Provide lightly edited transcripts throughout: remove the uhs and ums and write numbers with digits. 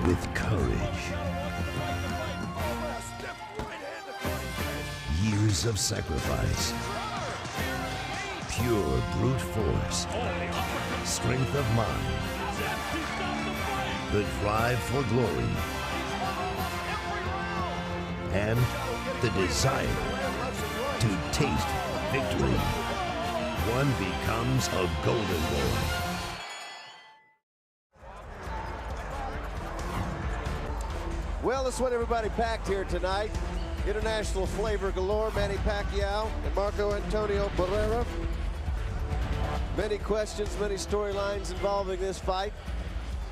with courage. Years of sacrifice. Pure brute force. Strength of mind. The drive for glory. And the desire to taste victory. One becomes a golden boy. Well, that's what everybody packed here tonight. International flavor galore, Manny Pacquiao and Marco Antonio Barrera. Many questions, many storylines involving this fight.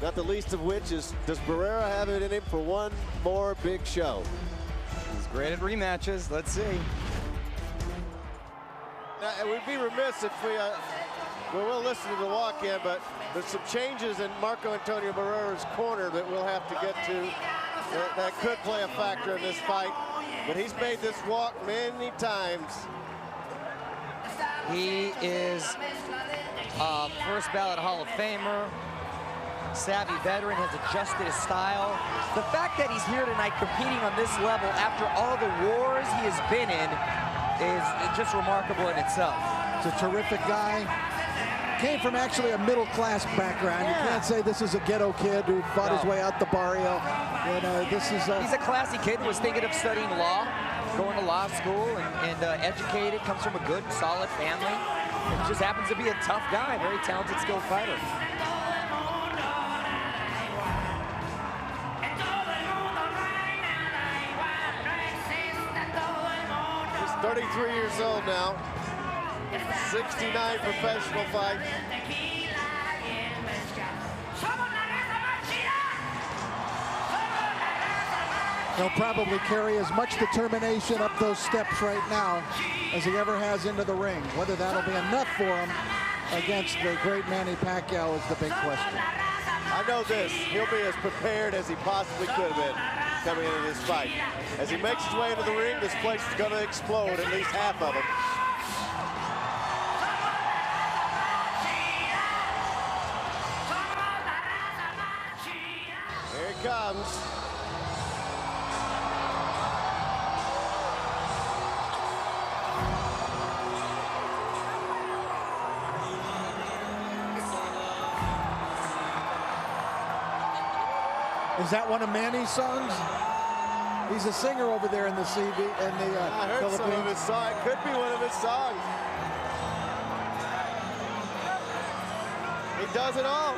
Not the least of which is, does Barrera have it in him for one more big show? He's great at rematches. Let's see. Now, we'd be remiss if we will listen to the walk-in, but there's some changes in Marco Antonio Barrera's corner that we'll have to get to that could play a factor in this fight. But he's made this walk many times. He is a first ballot Hall of Famer, savvy veteran, has adjusted his style. The fact that he's here tonight competing on this level after all the wars he has been in is just remarkable in itself. He's a terrific guy. Came from actually a middle-class background. Yeah. You can't say this is a ghetto kid who fought his way out the barrio. You know, this is he's a classy kid who was thinking of studying law, going to law school, and educated, comes from a good, solid family. And just happens to be a tough guy, very talented, skilled fighter. He's 33 years old now. 69 professional fights. He'll probably carry as much determination up those steps right now as he ever has into the ring. Whether that'll be enough for him against the great Manny Pacquiao is the big question. I know this, he'll be as prepared as he possibly could have been coming into this fight. As he makes his way into the ring, this place is going to explode, at least half of it. Here he comes. Is that one of Manny's songs? He's a singer over there in the CD. I heard some of his songs. It could be one of his songs. He does it all.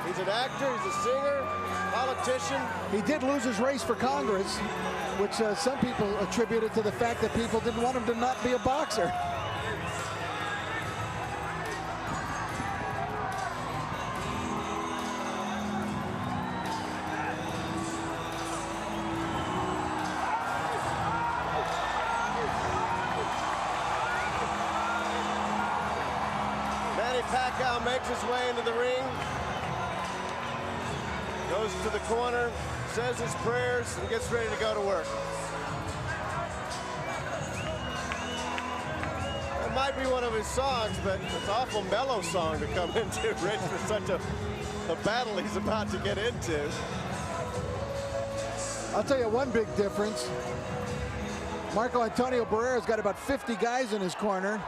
He's an actor, he's a singer, politician. He did lose his race for Congress, which some people attributed to the fact that people didn't want him to not be a boxer. Manny Pacquiao makes his way into the ring, goes to the corner, says his prayers, and gets ready to go to work. It might be one of his songs, but it's an awful mellow song to come into, Rich, for such a battle he's about to get into. I'll tell you one big difference. Marco Antonio Barrera's got about 50 guys in his corner.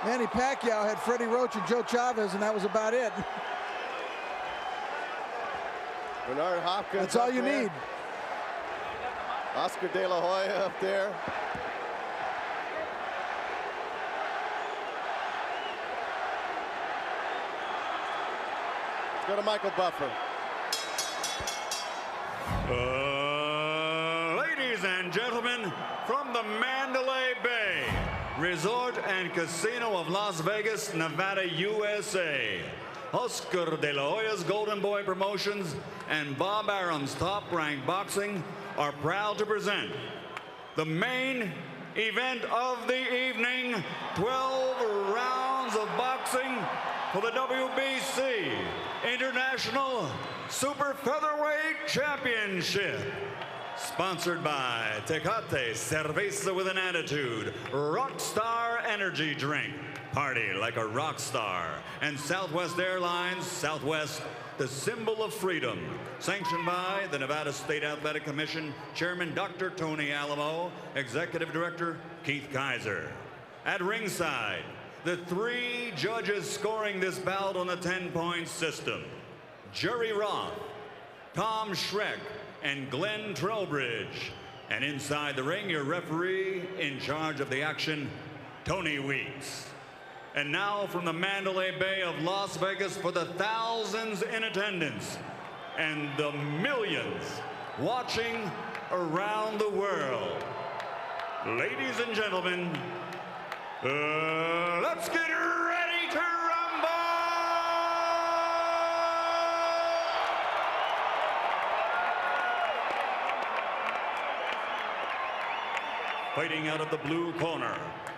Manny Pacquiao had Freddie Roach and Joe Chavez, and that was about it. Bernard Hopkins. That's all you need. Oscar De La Hoya up there. Let's go to Michael Buffer. Ladies and gentlemen, from the Mandalay Bay Resort and Casino of Las Vegas, Nevada, USA, Oscar De La Hoya's Golden Boy Promotions and Bob Arum's Top Rank Boxing are proud to present the main event of the evening, 12 rounds of boxing for the WBC International Super Featherweight Championship. Sponsored by Tecate Cerveza with an Attitude, Rockstar Energy Drink. Party like a rock star. And Southwest Airlines, Southwest, the symbol of freedom. Sanctioned by the Nevada State Athletic Commission, Chairman Dr. Tony Alamo, Executive Director Keith Kaiser. At ringside, the 3 judges scoring this bout on the 10-point system: Jerry Roth, Tom Schreck, and Glenn Trowbridge. And inside the ring, your referee in charge of the action, Tony Weeks. And now from the Mandalay Bay of Las Vegas, for the thousands in attendance and the millions watching around the world, ladies and gentlemen, let's get ready to rumble! Fighting out of the blue corner,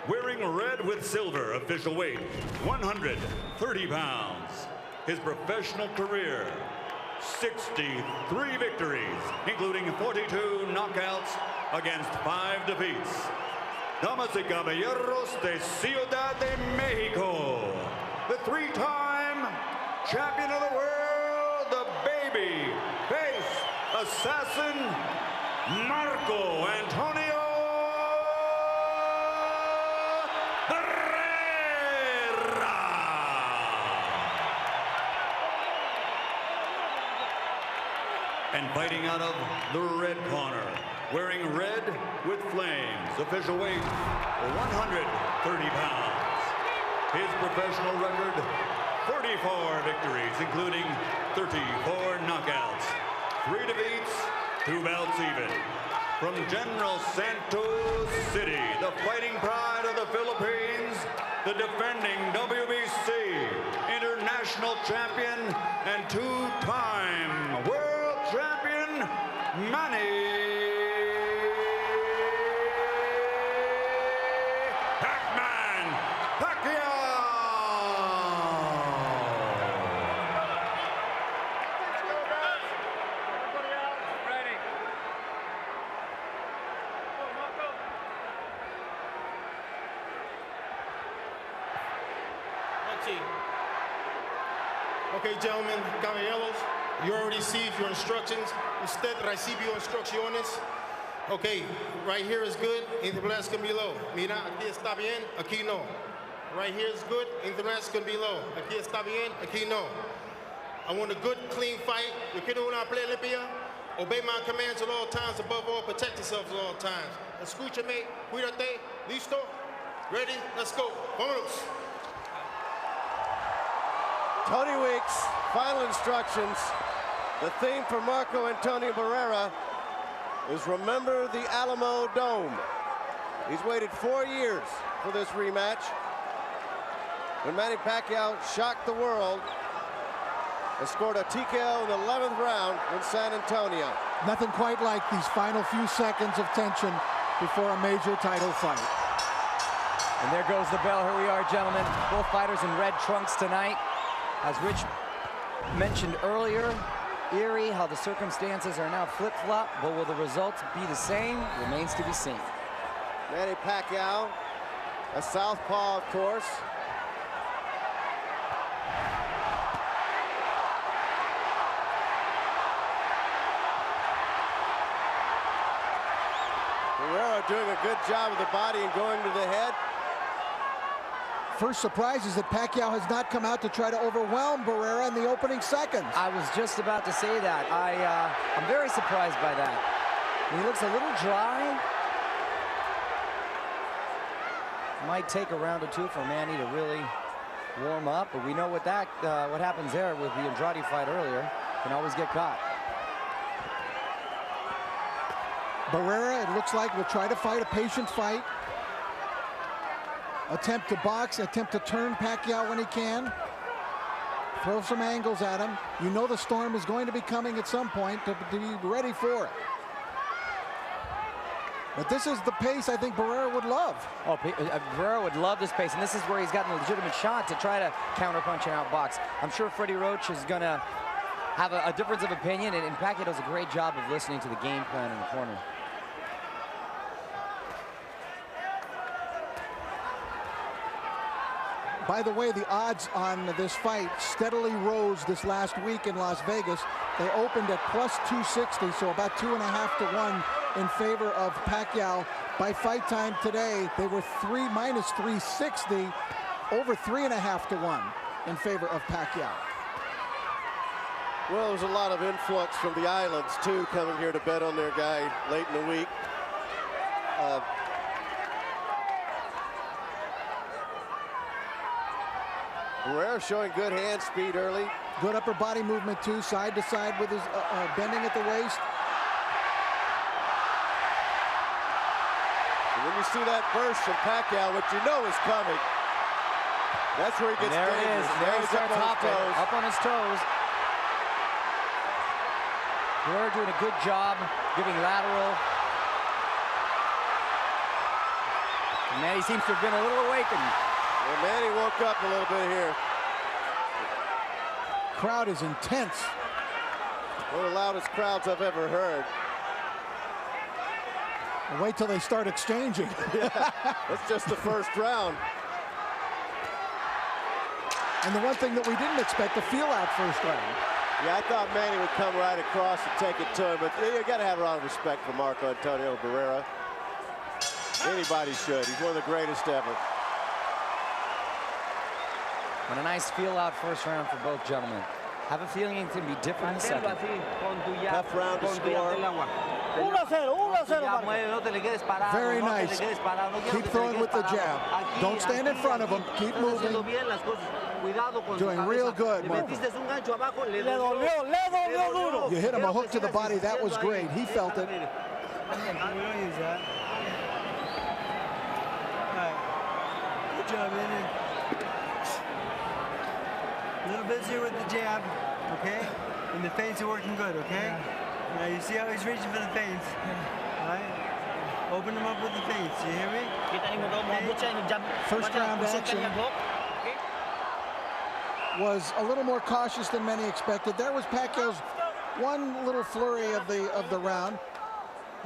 wearing red with silver, official weight 130 pounds. His professional career, 63 victories, including 42 knockouts against 5 defeats. Damas y caballeros de Ciudad de Mexico, the 3-time champion of the world, the baby face assassin, Marco Antonio Barrera. And fighting out of the red corner, wearing red with flames, official weight 130 pounds. His professional record, 44 victories, including 34 knockouts, 3 defeats, 2 bouts even. From General Santos City, the fighting pride of the Philippines, the defending WBC international champion and 2-time world champion, Manny Pacquiao. Okay, gentlemen, caballeros, you already received your instructions. Usted recibió instrucciones. Okay, right here is good, internet can be low. Mira, aquí está bien, aquí no. Right here is good, internet can be low. Aquí está bien, aquí no. I want a good, clean fight. Yo quiero una pelea limpia. Obey my commands at all times, above all, protect yourselves at all times. Escúchame, cuídate, listo, ready, let's go. Vámonos. Tony Weeks, final instructions. The theme for Marco Antonio Barrera is Remember the Alamo Dome. He's waited 4 years for this rematch. When Manny Pacquiao shocked the world and scored a TKO in the 11th round in San Antonio. Nothing quite like these final few seconds of tension before a major title fight. And there goes the bell. Here we are, gentlemen. Both fighters in red trunks tonight. As Rich mentioned earlier, eerie how the circumstances are now flip-flop, but will the results be the same? Remains to be seen. Manny Pacquiao, a southpaw, of course. Barrera doing a good job with the body and going to the head. First surprise is that Pacquiao has not come out to try to overwhelm Barrera in the opening seconds. I was just about to say that. I'm very surprised by that. He looks a little dry. Might take a round or two for Manny to really warm up, but we know what happens there with the Andrade fight earlier. Can always get caught. Barrera, it looks like, will try to fight a patient fight. Attempt to box, attempt to turn Pacquiao when he can. Throw some angles at him. You know the storm is going to be coming at some point to be ready for it. But this is the pace I think Barrera would love. Oh, Barrera would love this pace, and this is where he's gotten a legitimate shot to try to counterpunch and outbox. I'm sure Freddie Roach is going to have a difference of opinion, and Pacquiao does a great job of listening to the game plan in the corner. By the way, the odds on this fight steadily rose this last week in Las Vegas. They opened at plus 260, so about 2.5 to 1 in favor of Pacquiao. By fight time today, they were minus 360, over 3.5 to 1 in favor of Pacquiao. Well, there's a lot of influx from the islands, too, coming here to bet on their guy late in the week. Barrera showing good hand speed early. Good upper body movement, too, side to side with his bending at the waist. And when you see that burst from Pacquiao, which you know is coming, that's where he gets dangerous. There he is. There he starts hopping, up on his toes. Barrera doing a good job giving lateral. And Manny seems to have been a little awakened. Well, Manny woke up a little bit here. Crowd is intense. One of the loudest crowds I've ever heard. Well, wait till they start exchanging. Yeah, that's just the first round. And the one thing that we didn't expect, the feel-out first round. Yeah, I thought Manny would come right across and take it to him, but you got to have a lot of respect for Marco Antonio Barrera. Anybody should. He's one of the greatest ever. And a nice feel-out first round for both gentlemen. Have a feeling it can be different in the second. Tough round to score. Very nice. Keep throwing with the jab. Don't stand in front of him. Keep moving. Doing real good, Marco. You hit him a hook to the body. That was great. He felt it. Good job, Manny. A little busier with the jab, okay? And the feints are working good, okay? Now you see how he's reaching for the feints, right? Open him up with the feints, you hear me? First round action was a little more cautious than many expected. There was Pacquiao's one little flurry of the round.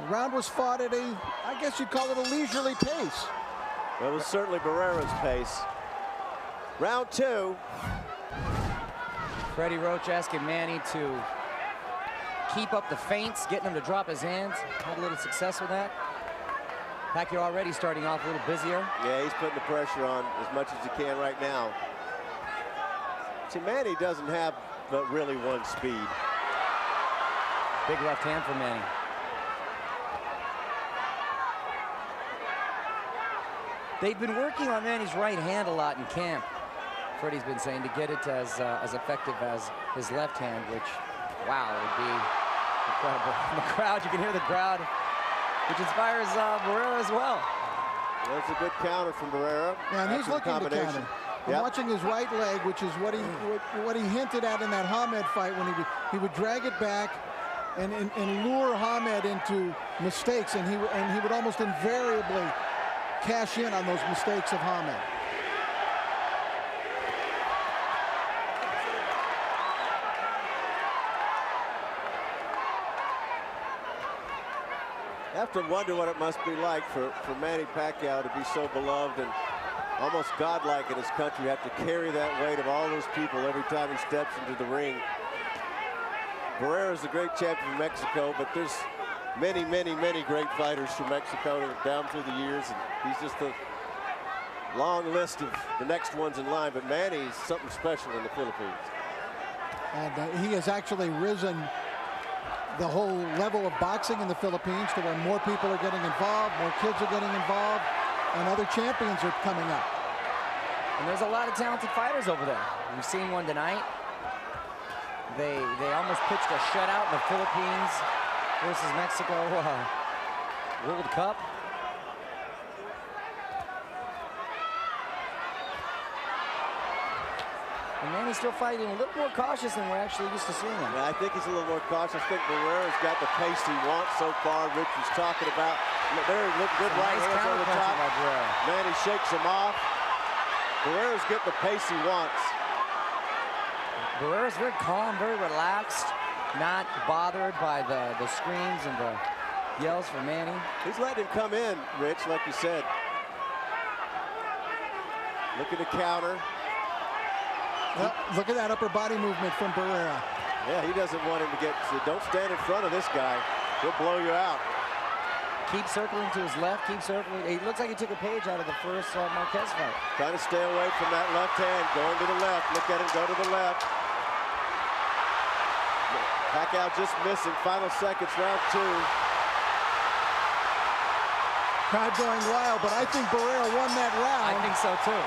The round was fought at a, I guess you'd call it a leisurely pace. Well, it was certainly Barrera's pace. Round two. Freddie Roach asking Manny to keep up the feints, getting him to drop his hands. Had a little success with that. Pacquiao already starting off a little busier. Yeah, he's putting the pressure on as much as he can right now. See, Manny doesn't have but really one speed. Big left hand for Manny. They've been working on Manny's right hand a lot in camp. Freddie's been saying to get it as effective as his left hand, which, wow, would be incredible. The crowd, you can hear the crowd, which inspires Barrera as well. That's a good counter from Barrera. Yeah, and he's looking to counter. I'm watching his right leg, which is what he hinted at in that Hamed fight when he would drag it back and lure Hamed into mistakes, and he would almost invariably cash in on those mistakes of Hamed. I have to wonder what it must be like for Manny Pacquiao to be so beloved and almost godlike in his country, have to carry that weight of all those people every time he steps into the ring. Barrera's a great champion from Mexico, but there's many, many, many great fighters from Mexico down through the years, and he's just a long list of the next ones in line, but Manny's something special in the Philippines. And he has actually risen the whole level of boxing in the Philippines to where more people are getting involved, more kids are getting involved, and other champions are coming up. And there's a lot of talented fighters over there. We've seen one tonight. They almost pitched a shutout in the Philippines versus Mexico World Cup. And Manny's still fighting a little more cautious than we're actually used to seeing him. Yeah, I think he's a little more cautious. I think Barrera's got the pace he wants so far. Rich was talking about. There, good right hands over the top. Manny shakes him off. Barrera's getting the pace he wants. Barrera's very calm, very relaxed, not bothered by the screams and the yells from Manny. He's letting him come in, Rich, like you said. Looking to counter. Well, look at that upper body movement from Barrera. Yeah, he doesn't want him to get, so don't stand in front of this guy. He'll blow you out. Keep circling to his left, keep circling. It looks like he took a page out of the first Marquez fight. Trying to stay away from that left hand, going to the left. Look at him go to the left. Pacquiao just missing. Final seconds, round 2. Crowd going wild, but I think Barrera won that round. I think so too.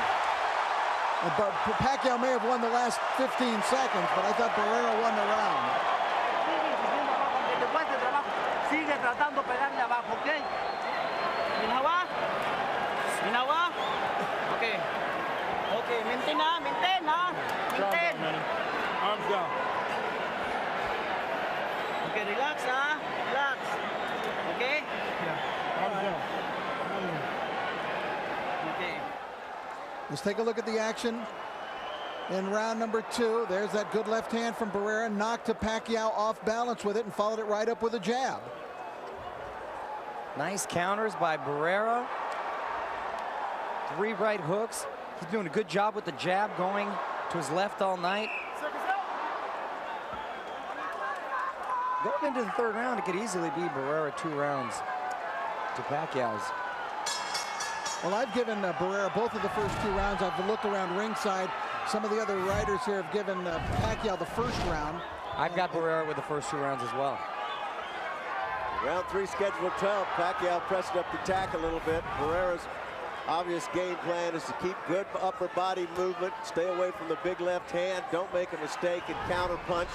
But Pacquiao may have won the last 15 seconds, but I thought Barrera won the round. Sigue tratando de pegarle abajo, ¿ok? Minawa. Minawa. Okay. Okay, maintain na, maintain na. Maintain. Arms down. Okay, relax ha. Relax. Okay? Yeah. Arms down. Okay. Let's take a look at the action in round number 2. There's that good left hand from Barrera, knocked to Pacquiao off balance with it and followed it right up with a jab. Nice counters by Barrera. 3 right hooks. He's doing a good job with the jab, going to his left all night. Going into the 3rd round, it could easily be Barrera 2 rounds to Pacquiao's. Well, I've given Barrera both of the first 2 rounds. I've looked around ringside. Some of the other writers here have given Pacquiao the first round. I've got Barrera with the first 2 rounds as well. Round 3 scheduled 12. Pacquiao pressing up the tack a little bit. Barrera's obvious game plan is to keep good upper body movement, stay away from the big left hand, don't make a mistake and counter punch.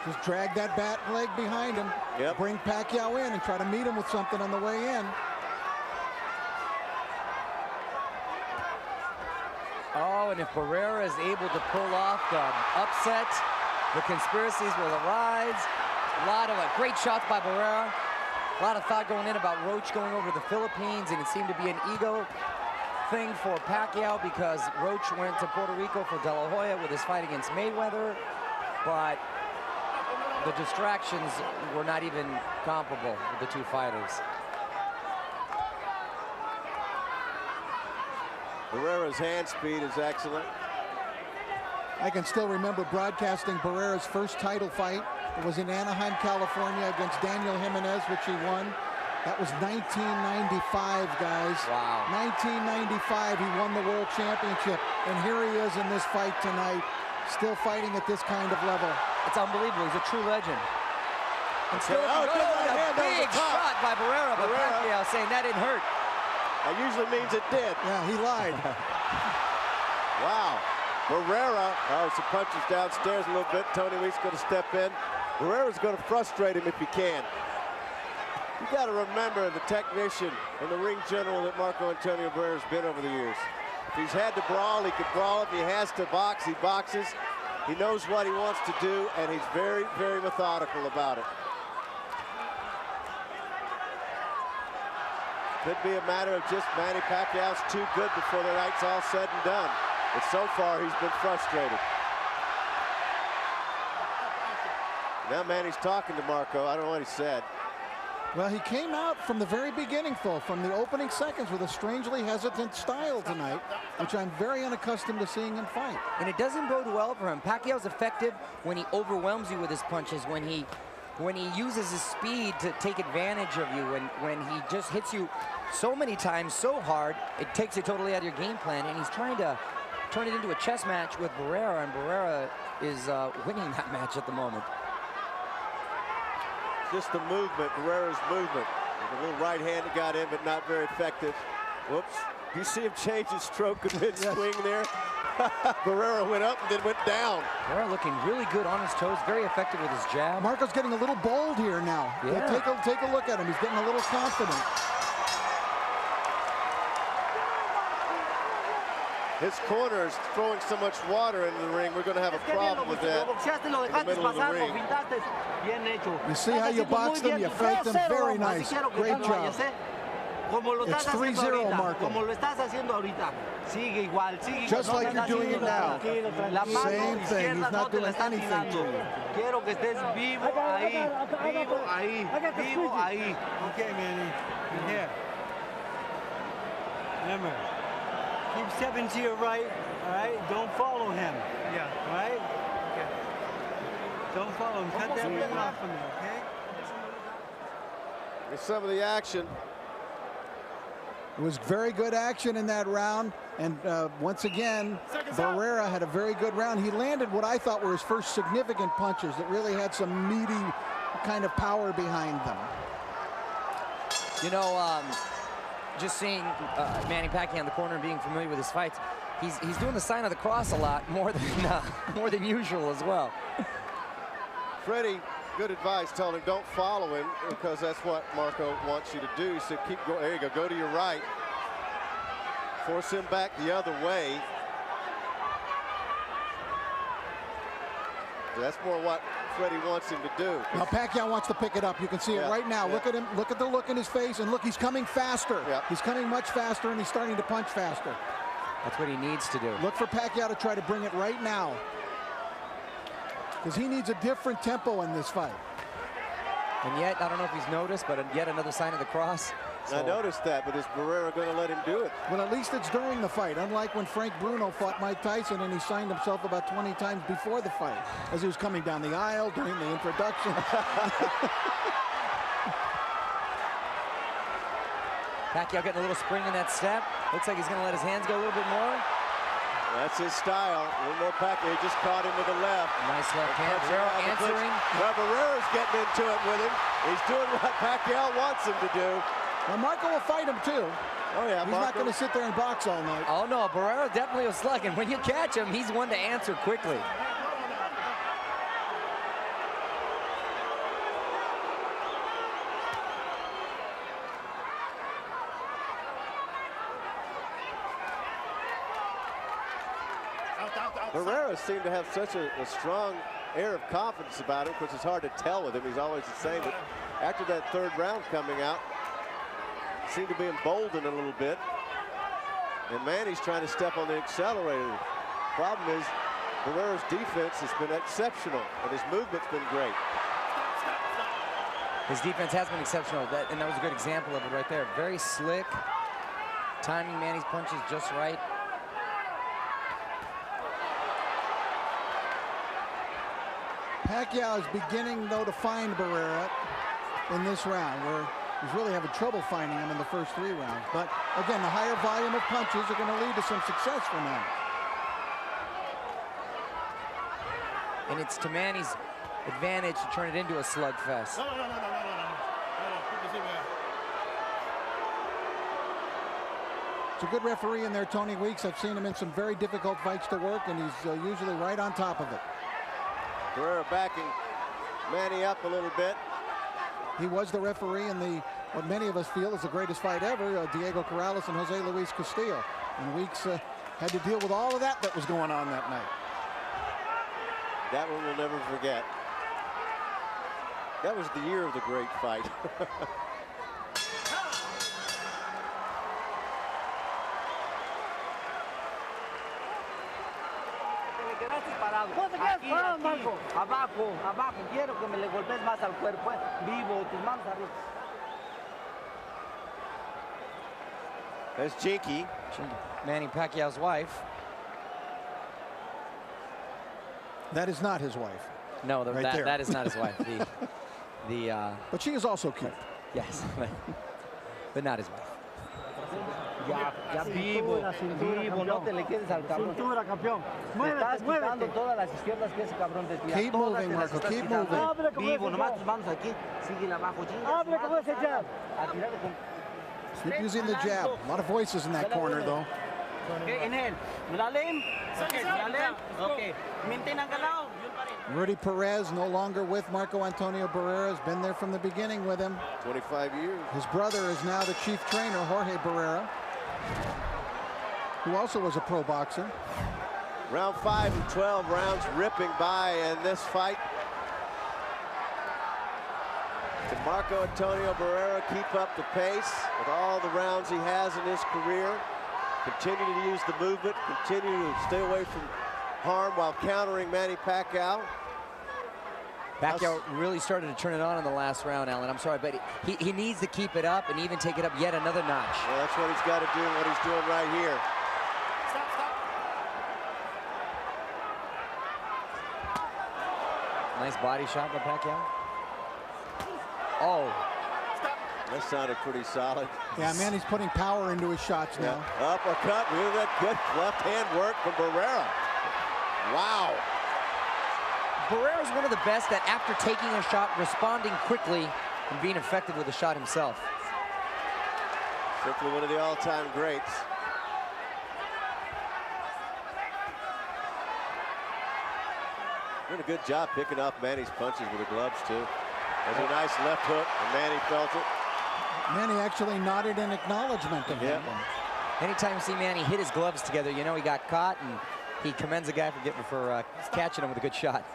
Just drag that bat leg behind him. Yep. Bring Pacquiao in and try to meet him with something on the way in. Oh, and if Barrera is able to pull off the upset, the conspiracies will arise. A lot of great shots by Barrera. A lot of thought going in about Roach going over the Philippines, and it seemed to be an ego thing for Pacquiao because Roach went to Puerto Rico for De La Hoya with his fight against Mayweather, but the distractions were not even comparable with the 2 fighters. Barrera's hand speed is excellent. I can still remember broadcasting Barrera's first title fight. It was in Anaheim, California against Daniel Jimenez, which he won. That was 1995, guys. Wow. 1995, he won the world championship. And here he is in this fight tonight, still fighting at this kind of level. It's unbelievable. He's a true legend. And still good right hand, big shot by Barrera, but Pacquiao saying that didn't hurt. That usually means it did. Yeah, he lied. Wow. Barrera, some punches downstairs a little bit. Tony Weeks going to step in. Barrera's going to frustrate him if he can. You got to remember the technician and the ring general that Marco Antonio Barrera's been over the years. If he's had to brawl, he can brawl. If he has to box, he boxes. He knows what he wants to do, and he's very, very methodical about it. Could be a matter of just Manny Pacquiao's too good before the night's all said and done. But so far, he's been frustrated. Now Manny's talking to Marco. I don't know what he said. Well, he came out from the very beginning, Phil, from the opening seconds with a strangely hesitant style tonight, which I'm very unaccustomed to seeing him fight. And it doesn't bode well for him. Pacquiao's effective when he overwhelms you with his punches, when he uses his speed to take advantage of you, when he just hits you so many times so hard, it takes it totally out of your game plan, and he's trying to turn it into a chess match with Barrera, and Barrera is winning that match at the moment. Just the movement, Barrera's movement. A little right hand that got in, but not very effective. Whoops. You see him change his stroke a bit, swing there. Barrera went up and then went down. Barrera looking really good on his toes, very effective with his jab. Marco's getting a little bold here now. Yeah. Take a look at him. He's getting a little confident. His corner is throwing so much water into the ring. We're going to have a problem with that in the middle of the ring. You see how you box them? You faked them. Very nice. Great job. It's 3-0, Marco. Just like you're doing it now. Same thing. He's not doing anything to you. Quiero que estés vivo ahí, vivo ahí, vivo ahí. Okay, Manny. Here. Remember, keep stepping to your right, all right? Don't follow him. Yeah. All right? Okay. Don't follow him. Cut that ring off from there, okay? Here's some of the action. It was very good action in that round. And once again, Barrera had a very good round. He landed what I thought were his first significant punches that really had some meaty kind of power behind them. You know, just seeing Manny Pacquiao in the corner and being familiar with his fights, he's doing the sign of the cross a lot, more than usual as well. Freddie, good advice, telling him don't follow him because that's what Marco wants you to do. He said keep going, there you go, go to your right. Force him back the other way. That's more what Freddie wants him to do. Now Pacquiao wants to pick it up. You can see it right now. Look at him. Look at the look in his face. And look, he's coming faster. He's coming much faster, and he's starting to punch faster. That's what he needs to do. Look for Pacquiao to try to bring it right now, because he needs a different tempo in this fight. And yet, I don't know if he's noticed, but yet another sign of the cross. So. I noticed that, but is Barrera going to let him do it? Well, at least it's during the fight, unlike when Frank Bruno fought Mike Tyson and he signed himself about 20 times before the fight, as he was coming down the aisle during the introduction. Pacquiao getting a little spring in that step. Looks like he's going to let his hands go a little bit more. That's his style. A little more Pacquiao. He just caught him with the left. Nice left hand. Barrera answering. Well, Barrera's getting into it with him. He's doing what Pacquiao wants him to do. Well, Marco will fight him too. Oh yeah, he's not going to sit there and box all night. Oh no, Barrera definitely a slug, and when you catch him, he's one to answer quickly. Barrera seemed to have such a strong air of confidence about him, which is hard to tell with him. He's always the same. But after that third round coming out, he seemed to be emboldened a little bit. And Manny's trying to step on the accelerator. Problem is, Barrera's defense has been exceptional, and his movement's been great. His defense has been exceptional, and that was a good example of it right there. Very slick, timing Manny's punches just right. Pacquiao is beginning, though, to find Barrera in this round, where he's really having trouble finding him in the first 3 rounds. But again, the higher volume of punches are going to lead to some success for him. And it's to Manny's advantage to turn it into a slugfest. It's a good referee in there, Tony Weeks. I've seen him in some very difficult fights to work, and he's usually right on top of it. Barrera backing Manny up a little bit. He was the referee in what many of us feel is the greatest fight ever, Diego Corrales and Jose Luis Castillo. And Weeks had to deal with all of that was going on that night. That one we'll never forget. That was the year of the great fight. No te quedes parado, Marco. Abajo, abajo. Quiero que me le golpees más al cuerpo. Vivo, tus manos arriba. That's Jinky. Manny Pacquiao's wife. That is not his wife. No, right that is not his wife. But she is also cute. Yes, but not his wife. Ya vivo, no te le quedes al cabrón. Cintura, campeón. Estás quitando todas las izquierdas que ese cabrón te tira. Keep moving, Marco, keep moving. Vivo, nomás tus manos aquí. Síguela abajo. Abre como ese jab. Keep using the jab. A lot of voices in that corner, though. Okay, inhale. Malalim. Okay, malalim. Okay. Maintain ang galaw. Rudy Perez no longer with Marco Antonio Barrera. Has been there from the beginning with him. 25 years. His brother is now the chief trainer, Jorge Barrera, who also was a pro boxer. Round 5 and 12 rounds ripping by in this fight. Can Marco Antonio Barrera keep up the pace with all the rounds he has in his career? Continue to use the movement, continue to stay away from harm while countering Manny Pacquiao. Pacquiao really started to turn it on in the last round, Alan. I'm sorry, but he needs to keep it up and even take it up yet another notch. Well, that's what he's got to do, what he's doing right here. Nice body shot by Pacquiao. Oh. That sounded pretty solid. Yeah, Manny's putting power into his shots now. Uppercut. Look at that good left hand work from Barrera. Wow. Barrera's one of the best at, after taking a shot, responding quickly and being effective with the shot himself. Simply one of the all-time greats. Doing a good job picking off Manny's punches with the gloves, too. There's a nice left hook, and Manny felt it. Manny actually nodded in acknowledgement of that one. Anytime you see Manny hit his gloves together, you know he got caught, and he commends the guy for catching him with a good shot.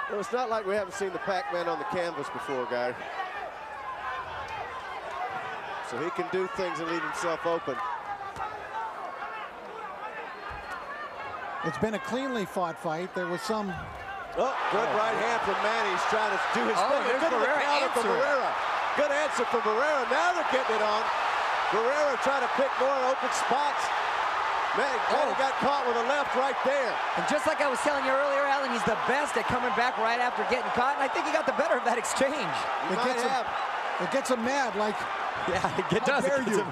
Well, it's not like we haven't seen the Pac-Man on the canvas before, guys. So he can do things and leave himself open. It's been a cleanly fought fight. There was some... Oh, good right hand from Manny. He's trying to do his thing. Good counter from Barrera. Good answer from Barrera. Now they're getting it on. Barrera trying to pick more open spots. Manny got caught with a left right there. And just like I was telling you earlier, Alan, he's the best at coming back right after getting caught, and I think he got the better of that exchange. It gets him mad, like, yeah, it does. How dare you?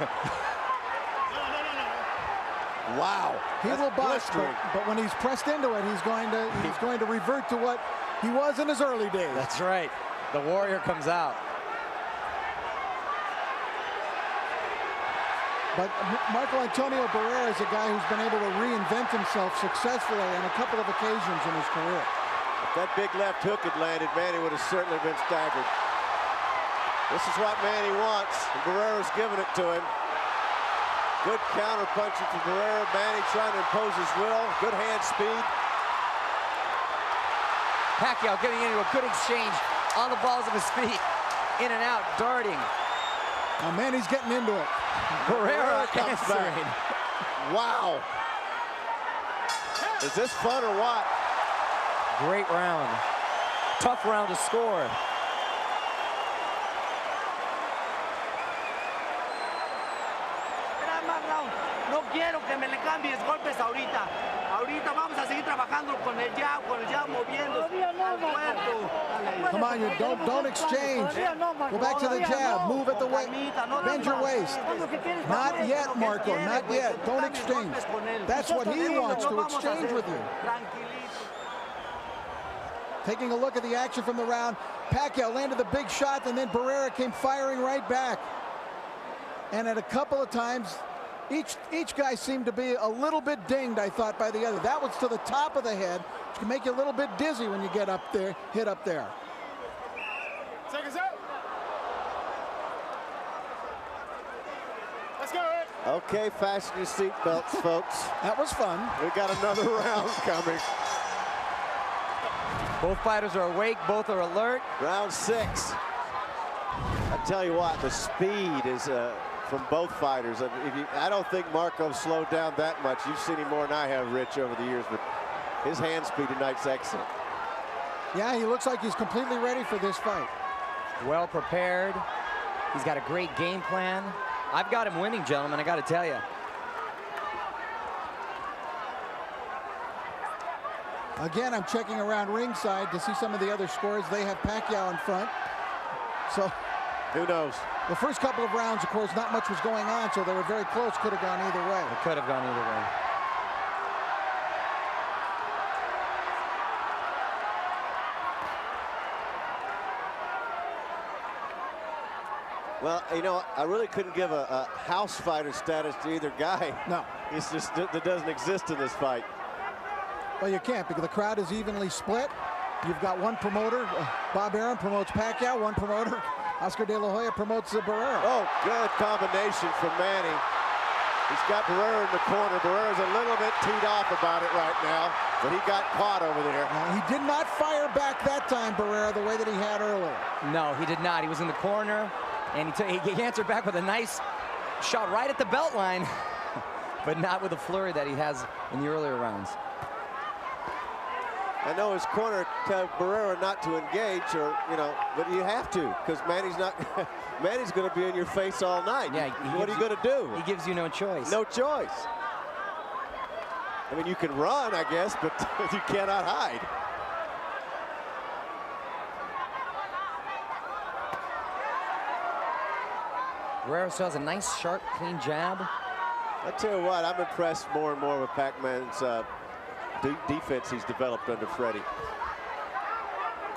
Wow. He will box, but when he's pressed into it, he's going to revert to what he was in his early days. That's right. The warrior comes out. But Marco Antonio Barrera is a guy who's been able to reinvent himself successfully on a couple of occasions in his career. If that big left hook had landed, Manny would have certainly been staggered. This is what Manny wants, and Barrera's giving it to him. Good counter punching from Barrera. Manny trying to impose his will. Good hand speed. Pacquiao getting into a good exchange on the balls of his feet. In and out, darting. Now Manny's getting into it. Barrera comes back. Wow. Is this fun or what? Great round. Tough round to score. No quiero que me le cambies golpes ahorita. Ahorita vamos a seguir trabajando con el jab moviendo al cuerpo. Come on, don't exchange. Go back to the jab. Move at the waist. Bend your waist. Not yet, Marco. Not yet. Don't exchange. That's what he wants, to exchange with you. Taking a look at the action from the round, Pacquiao landed the big shot, and then Barrera came firing right back. And at a couple of times, each guy seemed to be a little bit dinged, I thought, by the other. That was to the top of the head, which can make you a little bit dizzy when you get up there, hit up there. Seconds out. Let's go, Ed. Okay, fasten your seatbelts, folks. That was fun. We got another round coming. Both fighters are awake, both are alert. Round 6. I tell you what, the speed is from both fighters. I don't think Marco slowed down that much. You've seen him more than I have, Rich, over the years, but his hand speed tonight's excellent. Yeah, he looks like he's completely ready for this fight. Well prepared. He's got a great game plan. I've got him winning, gentlemen, I got to tell you. Again, I'm checking around ringside to see some of the other scores. They have Pacquiao in front. So who knows? The first couple of rounds, of course, not much was going on, so they were very close. Could have gone either way. It could have gone either way. Well, you know, I really couldn't give a house fighter status to either guy. No. It's just, that doesn't exist in this fight. Well, you can't, because the crowd is evenly split. You've got one promoter, Bob Arum promotes Pacquiao, one promoter, Oscar De La Hoya, promotes Barrera. Oh, good combination from Manny. He's got Barrera in the corner. Barrera's a little bit teed off about it right now, but he got caught over there. He did not fire back that time, Barrera, the way that he had earlier. No, he did not. He was in the corner, and he answered back with a nice shot right at the belt line, but not with the flurry that he has in the earlier rounds. I know his corner tells Barrera not to engage, or but you have to, because Manny's not. Manny's going to be in your face all night. Yeah, what are you going to do? He gives you no choice. No choice. I mean, you can run, I guess, but you cannot hide. Barrera still has a nice, sharp, clean jab. I tell you what, I'm impressed more and more with Pacman's defense he's developed under Freddie.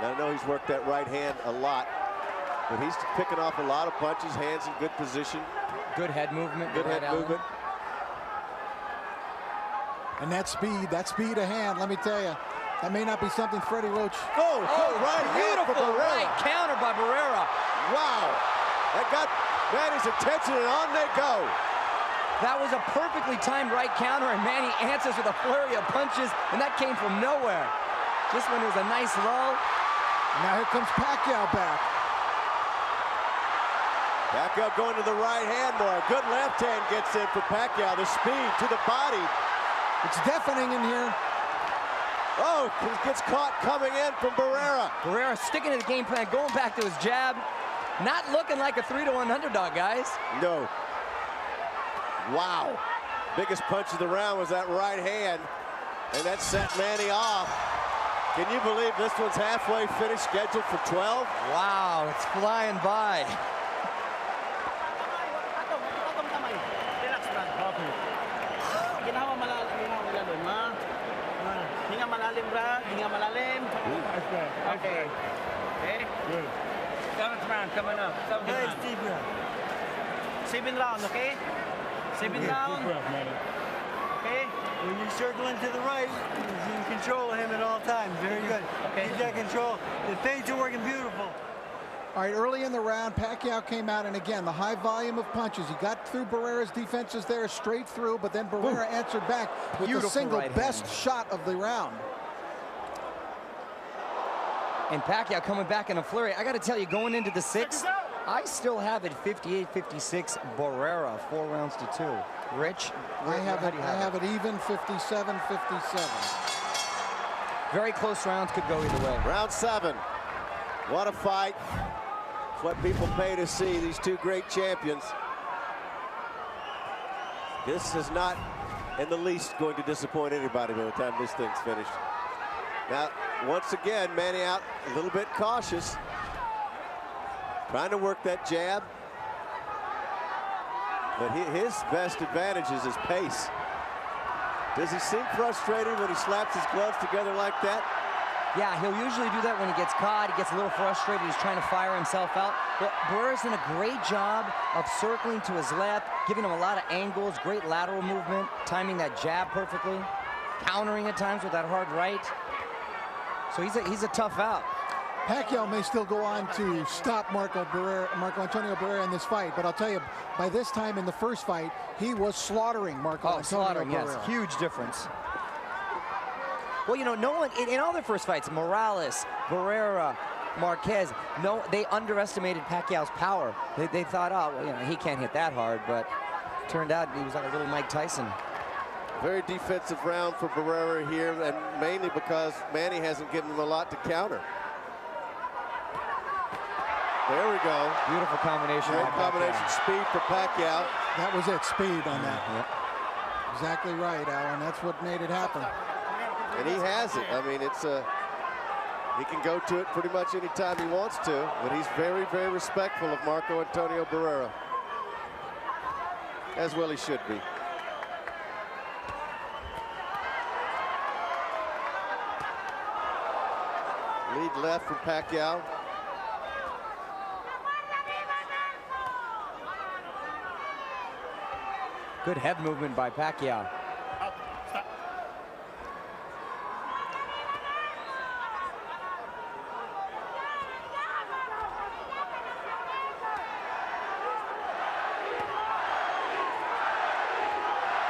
Now, I know he's worked that right hand a lot, but he's picking off a lot of punches, hands in good position. Good head movement. Good head movement. And that speed of hand, let me tell you, that may not be something Freddie Roach. Oh, right hand for beautiful Barrera. right counter by Barrera. Wow, that got Manny's attention, and on they go. That was a perfectly timed right counter, and Manny answers with a flurry of punches, and that came from nowhere. This one was a nice lull. Now here comes Pacquiao back. Pacquiao going to the right hand more. Good left hand gets in for Pacquiao. The speed to the body. It's deafening in here. Oh, he gets caught coming in from Barrera. Barrera sticking to the game plan, going back to his jab. Not looking like a 3-1 underdog, guys. No. Wow. Biggest punch of the round was that right hand, and that set Manny off. Can you believe this one's halfway finished, scheduled for 12? Wow, it's flying by. Okay. Okay? Good. 7th round coming up. 7 round, okay? 7 round. Okay? When you're circling to the right, you're in control of him at all times. Very good. Okay. Keep that control. The feints are working beautiful. All right, early in the round, Pacquiao came out, and again, the high volume of punches. He got through Barrera's defenses there straight through, but then Barrera answered back with the single best shot of the round. And Pacquiao coming back in a flurry. I got to tell you, going into the 6th, I still have it 58-56 Barrera, 4 rounds to 2. Rich, I have it even 57-57. Very close rounds, could go either way. Round 7. What a fight. It's what people pay to see, these two great champions. This is not in the least going to disappoint anybody by the time this thing's finished. Now, once again, Manny out a little bit cautious. Trying to work that jab. But his best advantage is his pace. Does he seem frustrated when he slaps his gloves together like that? Yeah, he'll usually do that when he gets caught. He gets a little frustrated. He's trying to fire himself out. But Barrera's done a great job of circling to his left, giving him a lot of angles, great lateral movement, timing that jab perfectly, countering at times with that hard right. So he's a tough out. Pacquiao may still go on to stop Marco Antonio Barrera in this fight, but I'll tell you, by this time in the first fight, he was slaughtering Marco Antonio Barrera. Yes, huge difference. Well, you know, no one, in all their first fights, Morales, Barrera, Marquez, no, they underestimated Pacquiao's power. They thought, oh, well, you know, he can't hit that hard, but turned out he was like a little Mike Tyson. Very defensive round for Barrera here, and mainly because Manny hasn't given him a lot to counter. There we go. Beautiful combination. Great combination. Speed for Pacquiao. That was it, speed on that. Exactly right, Alan. That's what made it happen. And he has it. I mean, it's he can go to it pretty much any time he wants to, but he's very, very respectful of Marco Antonio Barrera. As well he should be. Lead left from Pacquiao. Good head movement by Pacquiao.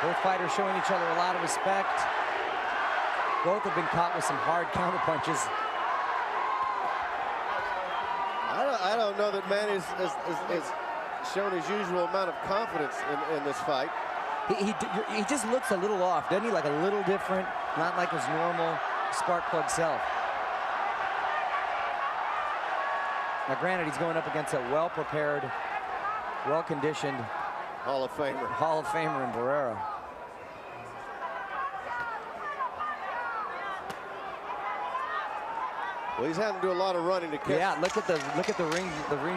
Both fighters showing each other a lot of respect. Both have been caught with some hard counter punches. I don't know that Manny is shown his usual amount of confidence in this fight. He just looks a little off, doesn't he? Like a little different, not like his normal spark plug self. Now, granted, he's going up against a well-prepared, well-conditioned Hall of Famer. Hall of Famer in Barrera. Well, he's having to do a lot of running to catch. Yeah, look at the ring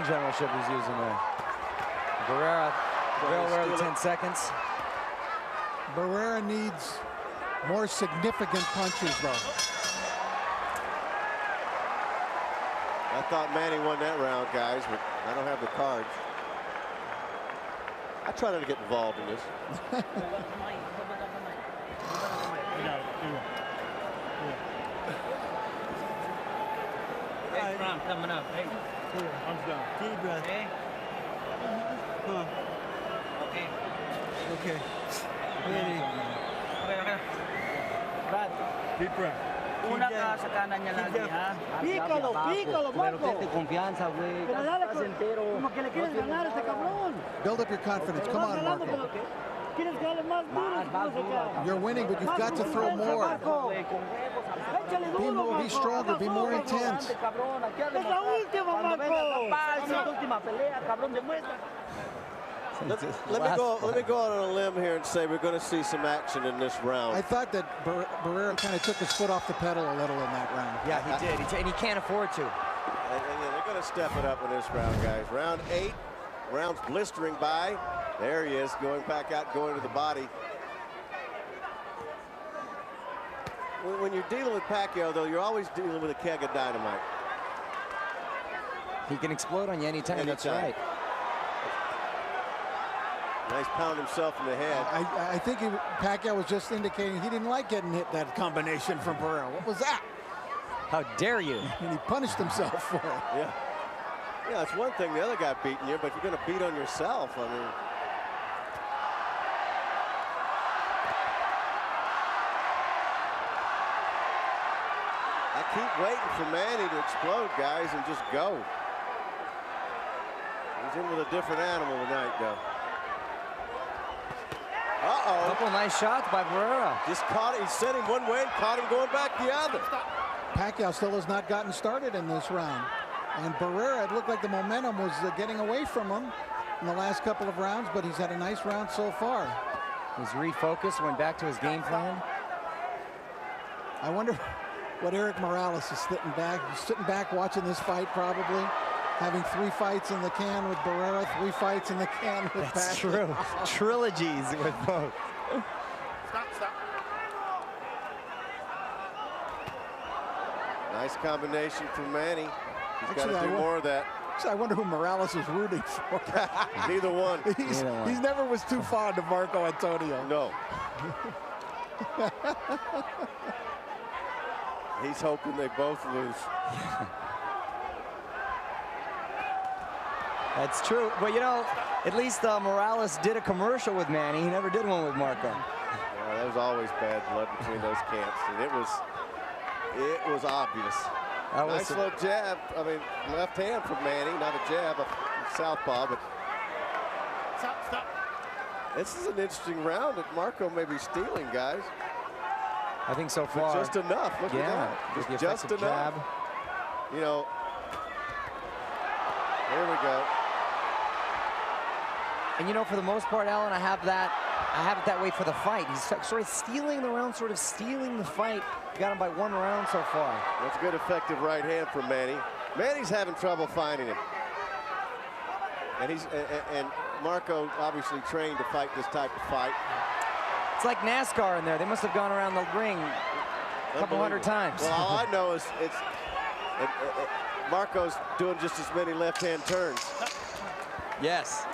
generalship he's using there. Barrera, well rarely 10 seconds. Barrera needs more significant punches, though. I thought Manny won that round, guys, but I don't have the cards. I try not to get involved in this. Hey, coming up. Hey, arms down. Deep breath. Okay. Okay. Okay. Ready. Okay. Brad, Deep breath. una ka sa kanan niya lagi, ha? Pícalo, Pero Marco. ten confianza, güey. Pero dale, Estás entero. como que le quieres ganar a este cabrón. Build up your confidence. Come on, Marco. Quieres que dale más duro. Más duro. You're winning, but you've got to throw more. Échale Be duro, more, be Marco. stronger, be more intense. Cabrón, aquí a Es la demostrar. última, Cuando vengas Marco. a paz, es la última pelea, cabrón, demuestra. Let me go out on a limb here and say we're going to see some action in this round. I thought that Barrera kind of took his foot off the pedal a little in that round. Yeah, he did, and he can't afford to. And they're going to step it up in this round, guys. Round 8, round's blistering by. There he is, going back out, going to the body. When you're dealing with Pacquiao, though, you're always dealing with a keg of dynamite. He can explode on you anytime. That's right. Nice pound himself in the head. I think Pacquiao was just indicating he didn't like getting hit that combination from Barrera. What was that? How dare you? And he punished himself for it. Yeah. Yeah, it's one thing the other guy beating you, but you're going to beat on yourself. I mean. I keep waiting for Manny to explode, guys, and just go. He's in with a different animal tonight, though. Uh-oh. Couple nice shots by Barrera. Just caught it. He sent him one way and caught him going back the other. Pacquiao still has not gotten started in this round. And Barrera, it looked like the momentum was getting away from him in the last couple of rounds, but he's had a nice round so far. He's refocused, went back to his game plan. I wonder what Eric Morales is sitting back. He's sitting back watching this fight probably. Having 3 fights in the can with Barrera, 3 fights in the can with Pacquiao. That's true. Trilogies with both. Stop. Nice combination from Manny. He's got to Actually, do more of that. I wonder who Morales is rooting for. Neither one. He's never was too fond of Marco Antonio. No. He's hoping they both lose. That's true. Well, you know, at least Morales did a commercial with Manny. He never did one with Marco. Yeah, there was always bad blood between those camps, and it was obvious. Nice little jab. I mean, left hand from Manny, not a jab, a southpaw, but Stop. this is an interesting round that Marco may be stealing, guys. I think so But far. just enough. Look at that. With the Just effective enough. jab. You know, here we go. And you know, for the most part, Alan, I have it that way for the fight. He's sort of stealing the round, sort of stealing the fight. Got him by 1 round so far. That's good, effective right hand from Manny. Manny's having trouble finding him. And Marco obviously trained to fight this type of fight. It's like NASCAR in there. They must have gone around the ring a couple hundred times. Well, all I know is Marco's doing just as many left-hand turns. Yes.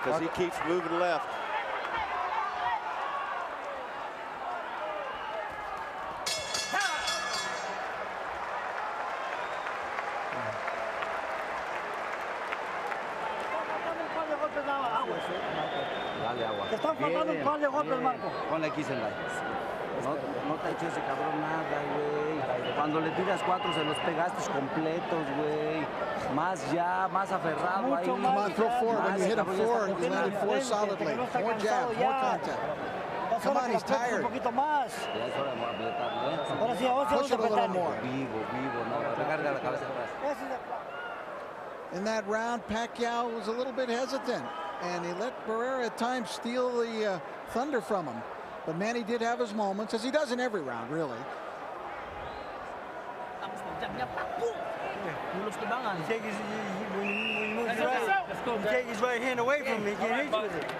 Because he keeps moving left. Dale agua. Te están faltando un par de golpes, Marco. Ponle aquí, Sendai. No te ha hecho ese cabrón nada, güey. Cuando le tiras 4 se los pegaste completos, güey. Más ya, más aferrado ahí. Come on, throw 4. When you hit a 4, you landed 4 solidly. More jabs, more contact. Come on, he's tired. Un poquito más. Ya es hora de apretar, ¿eh? Ahora sí, vamos Push it a little more. Vivo, no, recarga la cabeza atrás. In that round, Pacquiao was a little bit hesitant, and he let Barrera at times steal the thunder from him. But Manny did have his moments, as he does in every round, really. Take his right hand away from me, get hit with it.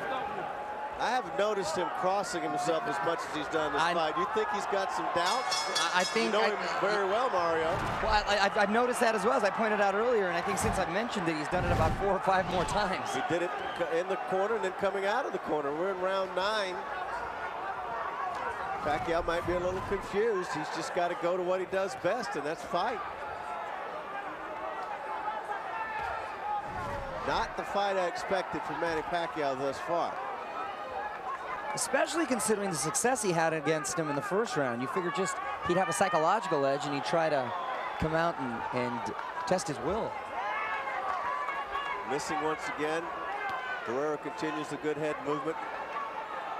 I haven't noticed him crossing himself as much as he's done this fight. You think he's got some doubts? I think you know him very well, Mario. Well, I've noticed that as well, as I pointed out earlier, and I think since I've mentioned it, he's done it about 4 or 5 more times. He did it in the corner and then coming out of the corner. We're in round 9. Pacquiao might be a little confused. He's just got to go to what he does best, and that's fight. Not the fight I expected from Manny Pacquiao thus far. Especially considering the success he had against him in the first round. You figure just he'd have a psychological edge and he'd try to come out and test his will. Missing once again. Barrera continues the good head movement.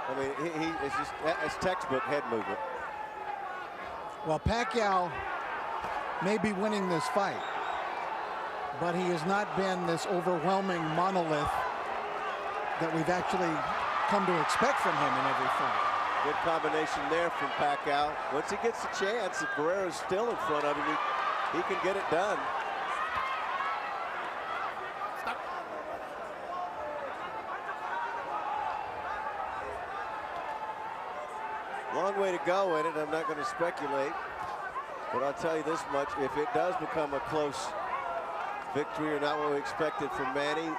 I mean, it's just it's textbook head movement. Well, Pacquiao may be winning this fight, but he has not been this overwhelming monolith that we've actually come to expect from him in every fight. Good combination there from Pacquiao. Once he gets a chance, if Barrera's still in front of him, he can get it done. Stop. Long way to go in it. I'm not going to speculate, but I'll tell you this much: if it does become a close victory or not what we expected from Manny,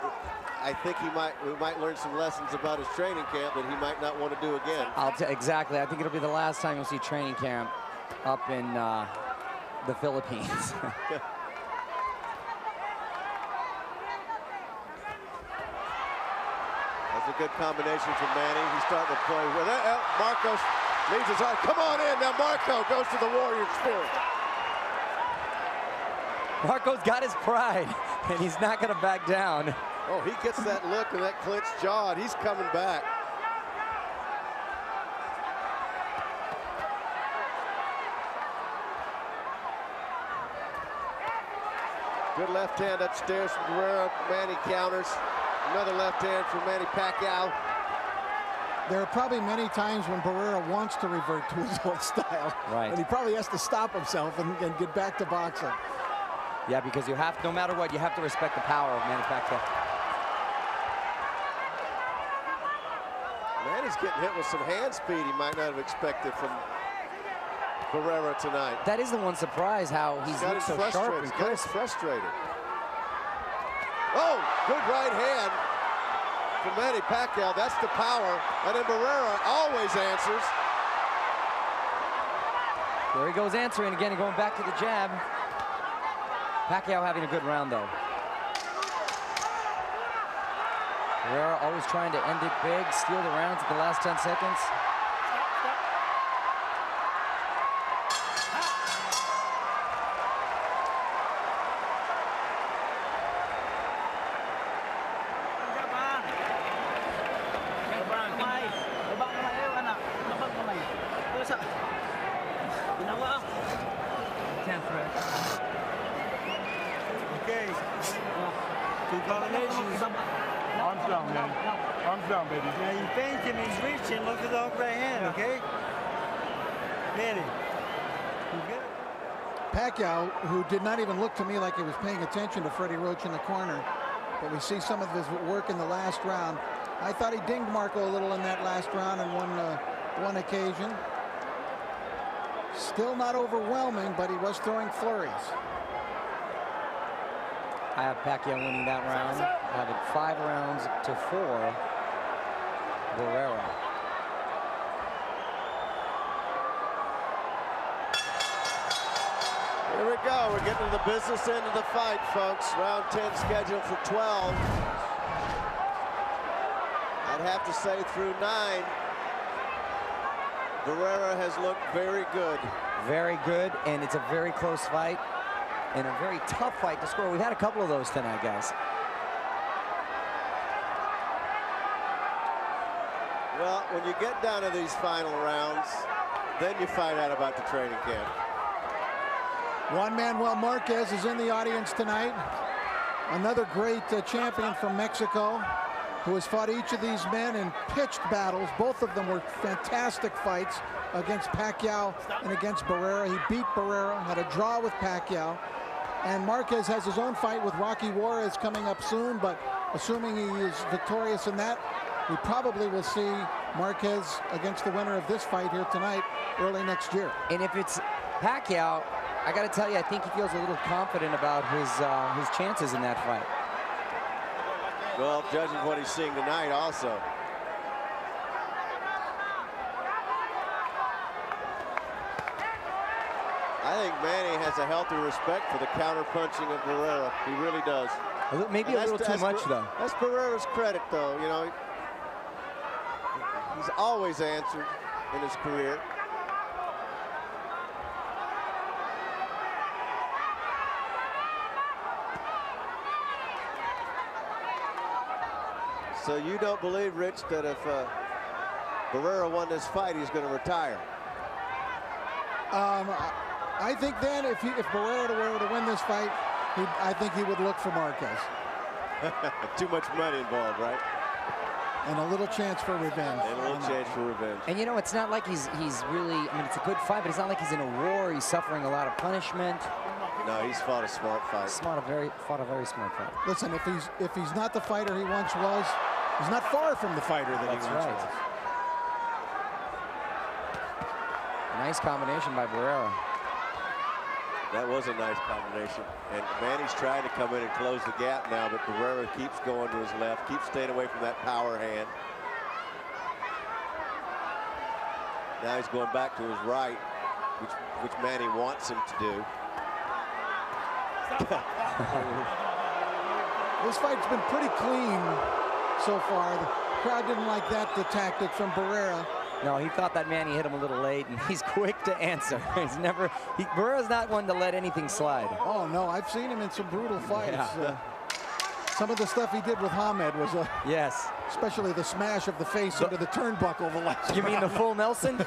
I think we might learn some lessons about his training camp that he might not want to do again. Exactly. I think it'll be the last time you'll see training camp up in the Philippines. That's a good combination from Manny. He's starting to play with it. Marcos leads his arm. Come on in. Now Marco goes to the Warrior Spirit. Marco's got his pride, and he's not going to back down. Oh, he gets that look and that clenched jaw, and he's coming back. Good left hand upstairs from Barrera. Manny counters. Another left hand from Manny Pacquiao. There are probably many times when Barrera wants to revert to his old style. Right. And he probably has to stop himself and get back to boxing. Yeah, because you have, no matter what, you have to respect the power of Manny Pacquiao. Manny's getting hit with some hand speed he might not have expected from Barrera tonight. That is the one surprise, how he's looked so sharp and crisp. Frustrated. Oh, good right hand from Manny Pacquiao. That's the power. And then Barrera always answers. There he goes answering again and going back to the jab. Pacquiao having a good round, though. Barrera always trying to end it big, steal the rounds at the last 10 seconds. Okay. Two combinations. Arms down, man. Arms down, baby. Now you feint him, he's reaching. Look at the hook right hand, okay? Manny. You good? Pacquiao, who did not even look to me like he was paying attention to Freddie Roach in the corner, but we see some of his work in the last round. I thought he dinged Marco a little in that last round on one occasion. Still not overwhelming, but he was throwing flurries. I have Pacquiao winning that round. I have it 5 rounds to 4. Barrera. Here we go. We're getting to the business end of the fight, folks. Round 10 scheduled for 12. I'd have to say through 9. Barrera has looked very good. Very good, and it's a very close fight and a very tough fight to score. We've had a couple of those tonight, guys. Well, when you get down to these final rounds, then you find out about the training camp. Juan Manuel Marquez is in the audience tonight. Another great champion from Mexico who has fought each of these men in pitched battles. Both of them were fantastic fights against Pacquiao and against Barrera. He beat Barrera, had a draw with Pacquiao. And Marquez has his own fight with Rocky Juarez coming up soon, but assuming he is victorious in that, we probably will see Marquez against the winner of this fight here tonight early next year. And if it's Pacquiao, I got to tell you, I think he feels a little confident about his chances in that fight. Well, judging what he's seeing tonight also. I think Manny has a healthy respect for the counter-punching of Barrera. He really does. Maybe a little too much, though. That's Barrera's credit, though. You know, he's always answered in his career. So you don't believe, Rich, that if Barrera won this fight, he's going to retire? I think then if Barrera were to win this fight, I think he would look for Marquez. Too much money involved, right? And a little chance for revenge. And a little chance for revenge. And you know, it's not like he's really, I mean, it's a good fight, but it's not like he's in a war. He's suffering a lot of punishment. No, he's fought a smart fight. Fought a very smart fight. Listen, if he's not the fighter he once was, he's not far from the fighter that he once was. Nice combination by Barrera. That was a nice combination. And Manny's trying to come in and close the gap now, but Barrera keeps going to his left, keeps staying away from that power hand. Now he's going back to his right, which Manny wants him to do. This fight's been pretty clean so far. The crowd didn't like the tactic from Barrera. No, he thought that Manny hit him a little late, and he's quick to answer. Barrera's not one to let anything slide. Oh, no, I've seen him in some brutal fights. Yeah. Some of the stuff he did with Hamed was yes. Especially the smash of the face into the turnbuckle the last You mean the full Nelson?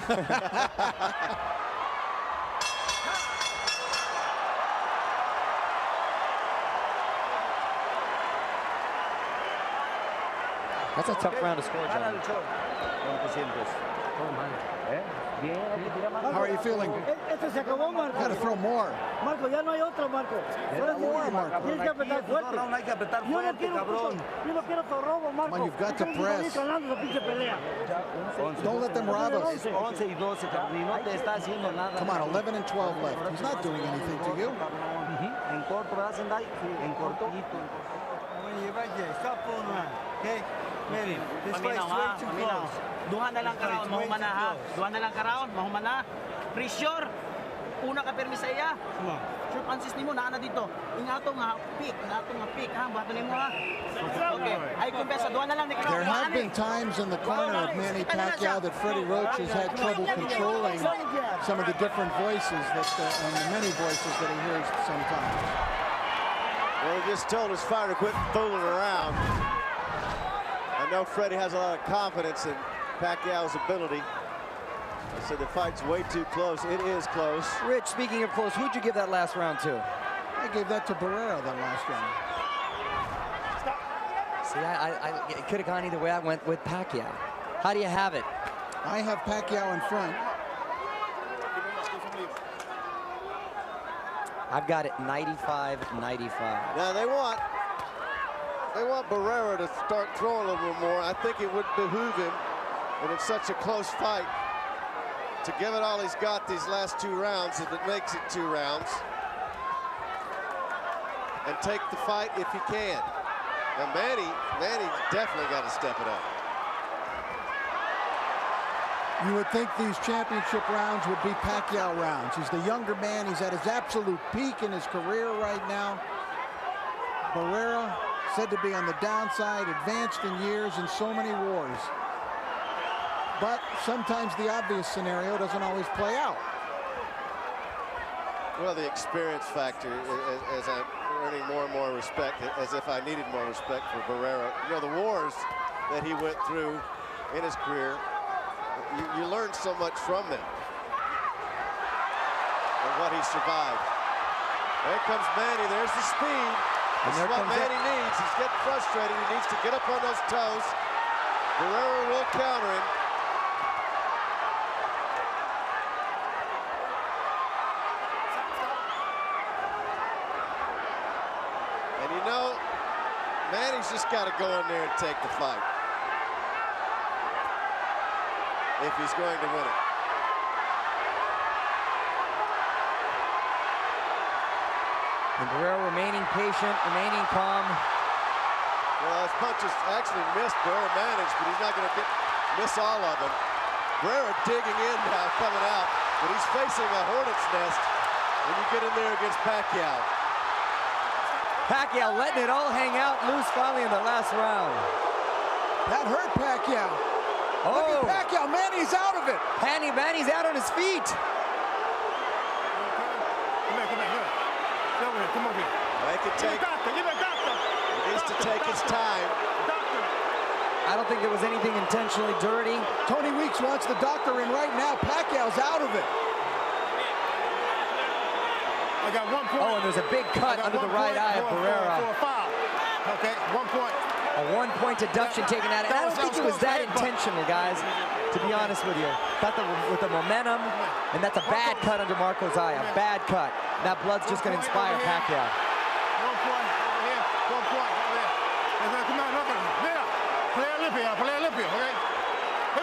That's a tough round to score, John. How are you feeling? Este se acabó, Marco. Got to throw more. Marco, ya no hay otra, Marco. More, Marco. Tienes que apretar fuerte. Yo no quiero tu robo, Marco. Come on, you've got to press. Don't let them rob us. Come on, 11 and 12 left. He's not doing anything to you. Stop pulling around, okay? Manny, this fight's way too close. Duha na lang karon, mahumana ha. Duha na lang karon, mahumana. Pressure. Una ka permi sa iya. Shoot answers nimo naa na dito. Ingato nga pick ha, bato nimo ha. Okay, ay kumpesa duha na lang ni karon. There have been times in the corner of Manny Pacquiao that Freddie Roach has had trouble controlling some of the different voices and the many voices that he hears sometimes. Well, he just told his fighter to quit fooling around. I know Freddie has a lot of confidence in Pacquiao's ability. I said the fight's way too close. It is close. Rich, speaking of close, who'd you give that last round to? I gave that to Barrera that last round. See, it could have gone either way. I went with Pacquiao. How do you have it? I have Pacquiao in front. I've got it 95-95. Now they want Barrera to start throwing a little more. I think it would behoove him, and it's such a close fight, to give it all he's got these last 2 rounds, if it makes it 2 rounds, and take the fight if he can. Now Manny definitely got to step it up. You would think these championship rounds would be Pacquiao rounds. He's the younger man. He's at his absolute peak in his career right now. Barrera, said to be on the downside, advanced in years in so many wars. but sometimes the obvious scenario doesn't always play out. Well, the experience factor, as I'm earning more and more respect, as if I needed more respect for Barrera. You know, the wars that he went through in his career, you learn so much from them and what he survived. There comes Manny. There's the speed. This is what Manny needs. He's getting frustrated. He needs to get up on those toes. Barrera will counter him. And you know, Manny's just got to go in there and take the fight if he's going to win it. And Barrera remaining patient, remaining calm. Well, his punches actually missed. Barrera managed, but he's not going to miss all of them. Barrera digging in now, coming out, but he's facing a hornet's nest when you get in there against Pacquiao. Pacquiao letting it all hang out loose finally in the last round. That hurt Pacquiao. Oh. Look at Pacquiao. Manny's out of it. Manny's out on his feet. Come over here. They can take. He needs to take his time. I don't think there was anything intentionally dirty. Tony Weeks wants the doctor in right now. Pacquiao's out of it. I got 1 point. Oh, and there's a big cut under the right eye of Barrera. For a foul. Okay, 1 point. A 1-point deduction taken out. And I don't think it was that intentional, guys, to be honest with you. Thought with the momentum, and that's a bad cut under Marco's eye, a bad cut. That blood's just going to inspire Pacquiao. 1 point over here, 1 point over there. Come on, look at him. There. Play Olympia, okay?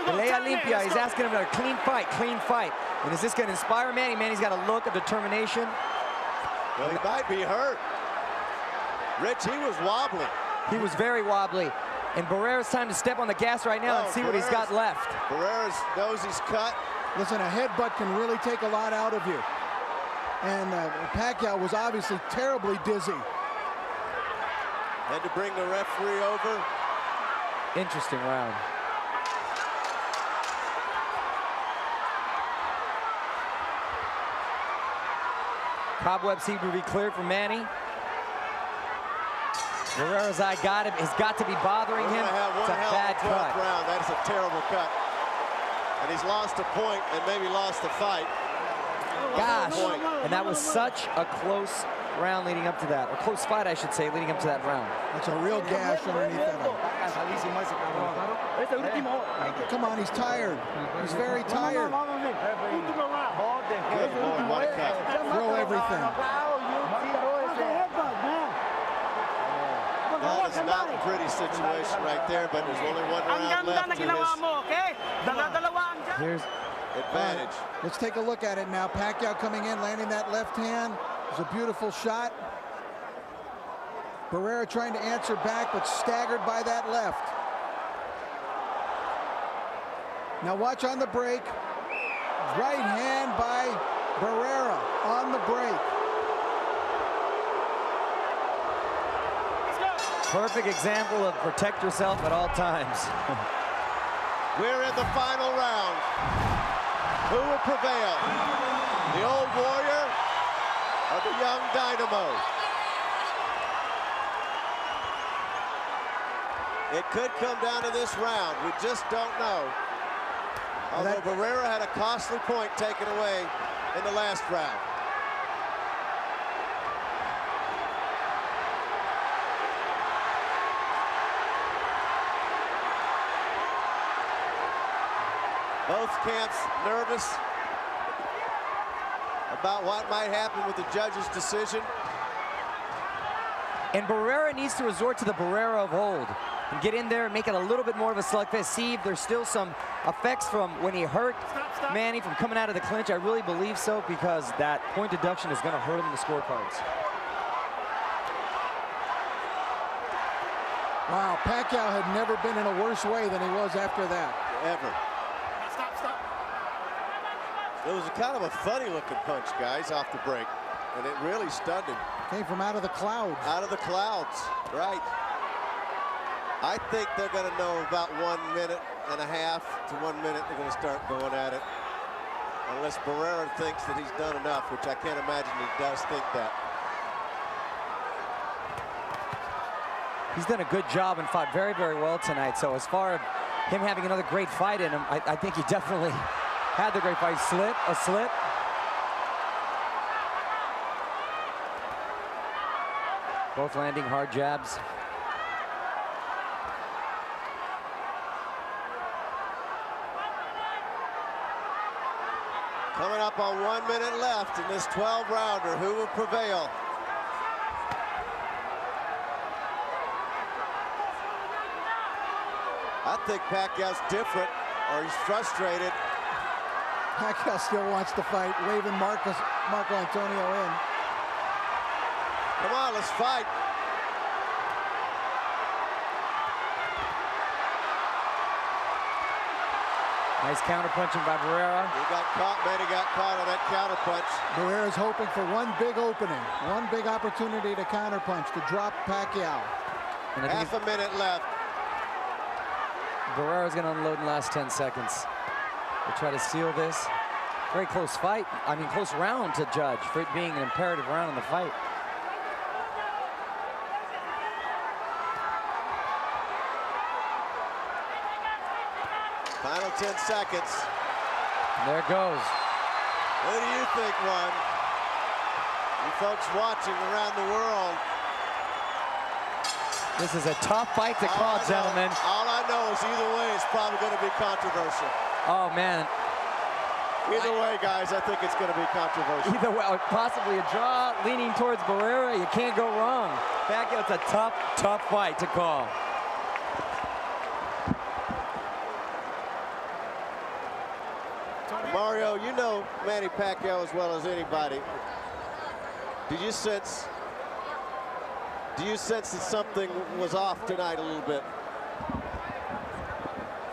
Play Olympia. He's asking him for a clean fight, clean fight. And is this going to inspire Manny? Manny's got a look of determination. Well, he might be hurt. Rich, he was wobbly. He was very wobbly. And Barrera's time to step on the gas right now and see what he's got left. Barrera knows he's cut. Listen, a headbutt can really take a lot out of you. And Pacquiao was obviously terribly dizzy. Had to bring the referee over. Interesting round. Cobweb seemed to be cleared for Manny. Barrera's eye has got to be bothering him. It's a bad cut. Round. That is a terrible cut. And he's lost a point and maybe lost the fight. Gosh, and that was such a close round leading up to that. A close fight, I should say, leading up to that round. That's a real gash underneath that eye. Come on, he's tired. He's very tired. Throw everything. That is not a pretty situation right there, but there's only one round left to his Here's advantage. Let's take a look at it now. Pacquiao coming in, landing that left hand. It was a beautiful shot. Barrera trying to answer back, but staggered by that left. Now watch on the break. Right hand by Barrera on the break. perfect example of protect yourself at all times. We're in the final round. Who will prevail? The old warrior or the young dynamo? It could come down to this round. We just don't know. Although Barrera had a costly point taken away in the last round. Both camps nervous about what might happen with the judge's decision. And Barrera needs to resort to the Barrera of old and get in there and make it a little bit more of a slugfest. See if there's still some effects from when he hurt Manny from coming out of the clinch. I really believe so, because that point deduction is going to hurt him in the scorecards. Wow, Pacquiao had never been in a worse way than he was after that. Ever. It was a kind of a funny-looking punch, guys, off the break, and it really stunned him. Came from out of the clouds. Out of the clouds, right. I think they're going to know about 1 minute and a half to 1 minute, they're going to start going at it. Unless Barrera thinks that he's done enough, which I can't imagine he does think that. He's done a good job and fought very, very well tonight. So as far as him having another great fight in him, I think he definitely had the great fight. A slip. Both landing hard jabs. Coming up on 1 minute left in this 12-rounder. Who will prevail? I think Pacquiao's different, or he's frustrated. Pacquiao still wants to fight, waving Marco Antonio in. Come on, let's fight. Nice counter-punching by Barrera. He got caught, Manny got caught on that counter-punch. Barrera's hoping for one big opening, one big opportunity to counter-punch, to drop Pacquiao. Half a minute left. Barrera's going to unload in the last 10 seconds. We'll try to seal this. Very close fight. I mean, close round to judge for it being an imperative round in the fight. Final 10 seconds. And there it goes. Who do you think won? You folks watching around the world. This is a tough fight to call, gentlemen. All I know is either way it's probably going to be controversial. Oh, man. Either way, guys, I think it's going to be controversial. Either way, possibly a draw, leaning towards Barrera. You can't go wrong. Pacquiao, it's a tough, tough fight to call. Mario, you know Manny Pacquiao as well as anybody. Do you sense that something was off tonight a little bit?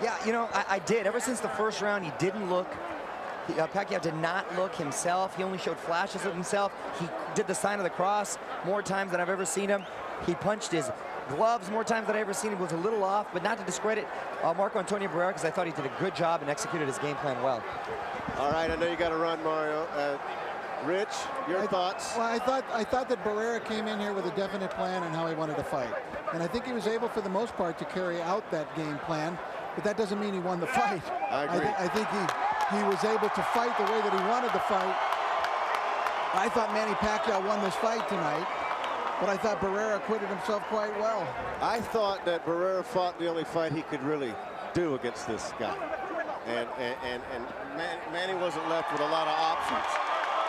Yeah, you know, I did. Ever since the first round, he didn't look. Pacquiao did not look himself. He only showed flashes of himself. He did the sign of the cross more times than I've ever seen him. He punched his gloves more times than I've ever seen him. He was a little off, but not to discredit Marco Antonio Barrera, because I thought he did a good job and executed his game plan well. All right, I know you got to run, Mario. Rich, your thoughts? Well, I thought that Barrera came in here with a definite plan on how he wanted to fight. And I think he was able, for the most part, to carry out that game plan. But that doesn't mean he won the fight. I agree. I think he was able to fight the way that he wanted to fight. I thought Manny Pacquiao won this fight tonight, but I thought Barrera acquitted himself quite well. I thought that Barrera fought the only fight he could really do against this guy. And Manny wasn't left with a lot of options.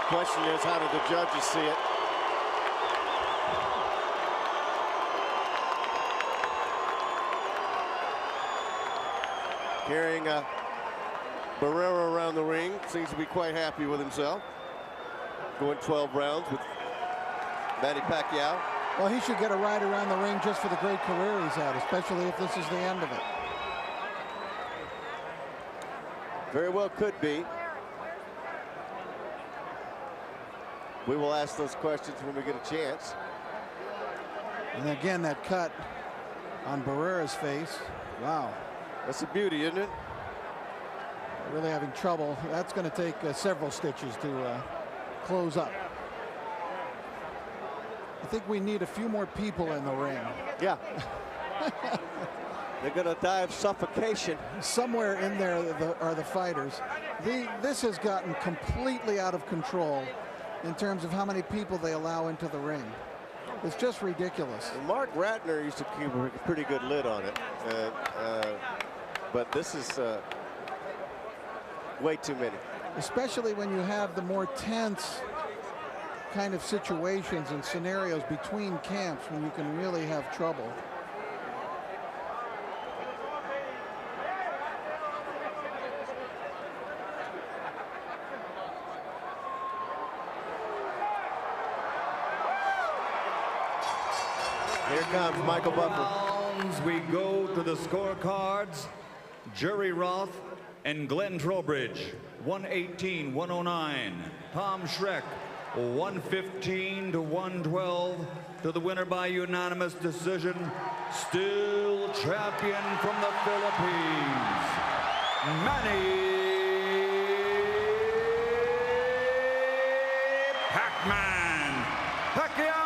Question is, how did the judges see it? Carrying Barrera around the ring, seems to be quite happy with himself. Going 12 rounds with Manny Pacquiao. Well, he should get a ride around the ring just for the great career he's had, especially if this is the end of it. Very well could be. We will ask those questions when we get a chance. And again, that cut on Barrera's face. Wow. That's a beauty, isn't it? Really having trouble. That's going to take several stitches to close up. I think we need a few more people in the ring. Yeah. They're going to die of suffocation. Somewhere in there are the fighters. This has gotten completely out of control in terms of how many people they allow into the ring. It's just ridiculous. Well, Mark Ratner used to keep a pretty good lid on it. But this is way too many. Especially when you have the more tense kind of situations and scenarios between camps, when you can really have trouble. Here comes Michael Buffer. We go to the scorecards. Jerry Roth and Glenn Trowbridge, 118-109. Tom Schreck, 115-112. To the winner by unanimous decision, still champion from the Philippines, Manny Pac-Man Pacquiao.